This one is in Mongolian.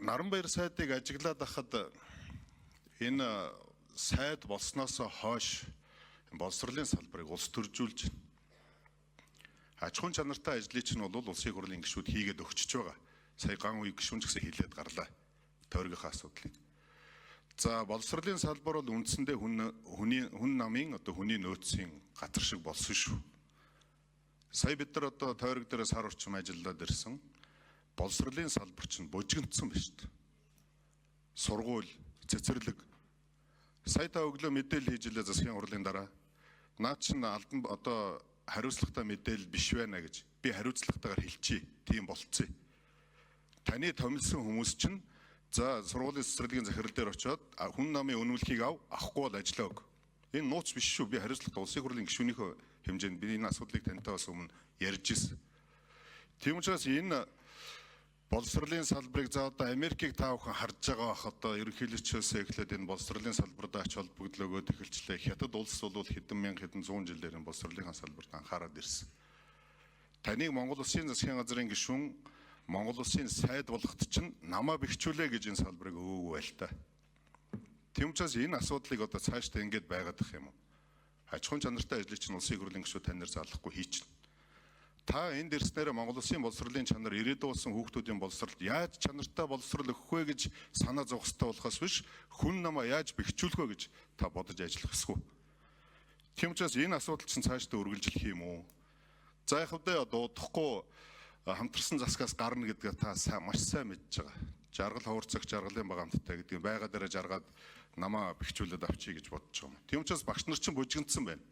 Наранбаяр сайдыг ажиглаад байхад энэ сайд болсноос хойш боловсролын салбарыг улс төржүүлж аж ахуйн чанартай ажлыг чинь бол улсын хурлын гишүүд хийгээд өгчөж байгаа. Сая ган үе гишүүн ч гэсэн хэлээд гарлаа. Тойргийнхаа асуудлыг. За боловсролын салбар бол үндсэндээ хүн намын одоо хүний нөөцийн гатар шиг болсон шүү. Сая бид нар одоо тойрог дээр сар орчим ажиллаад ирсэн. Боловсролын салбар чинь бужигдсан байна шүү дээ. Сургууль, цэцэрлэг. Сая та өглөө мэдээлэл хийж илээ засгийн хурлын дараа. Наад чинь алдан одоо хариуцлагатай мэдээлэл биш байна гэж би хариуцлагатайгаар хэлчихье. Тийм болцсон. Таны томилсон хүмүүс чинь за сургуулийн цэцэрлэгийн захирал дээр очиод хүн намын үнэмлэхийг авахгүй бол ажиллаа өг. Энэ нууц биш шүү. Би хариуцлагатай улсын хурлын гишүүнийхөө хэмжээнд би энэ асуудлыг тантай бас өмнө ярьж ирсэн. Тийм учраас энэ боловсролын салбарыг за одоо Америкийг та бүхэн харж байгаа бах одоо ерөнхийлөгчөөс эхлээд энэ боловсролын салбарт ач холбогдлогоо тэгэлжлээ. Хятад улс бол хэдэн мянга хэдэн зуун жилээр энэ боловсролын салбарт анхаарал ирсэн. Таныг Монгол Улсын засгийн газрын гишүүн Монгол Улсын сайд болгоход чинь намаа бэхжүүлээ гэж энэ салбарыг өвөөгүй байл та. Тийм учраас энэ асуудлыг одоо цаашдаа ингэж байгаад ах юм уу? Аж ахуйн чанартай ажлыг чинь улсын хурлын гишүүд таньдар залахгүй хийчихнэ. Та энд ирснээр Монгол Улсын боловсролын чанар ирээдүйн болсон хүүхдүүдийн боловсролд яаж чанартай боловсрол өгөх вэ гэж санаа зовх хэрэгтэй болохоос биш хүн намаа яаж бэхжүүлэх вэ гэж та бодож ажиллах ёсгүй. Тийм учраас энэ асуудал чинь цаашдаа үргэлжлэх юм уу? За яг хэвдээ дуудахгүй хамтарсан засгаас гарна гэдгээ та маш сайн мэдж байгаа. Жаргал ховорцогч жаргалын багамттай гэдэг байга дээр жаргаад намаа бэхжүүлээд авчий гэж бодож байгаа юм. Тийм учраас багш нар чинь бужигдсан байна.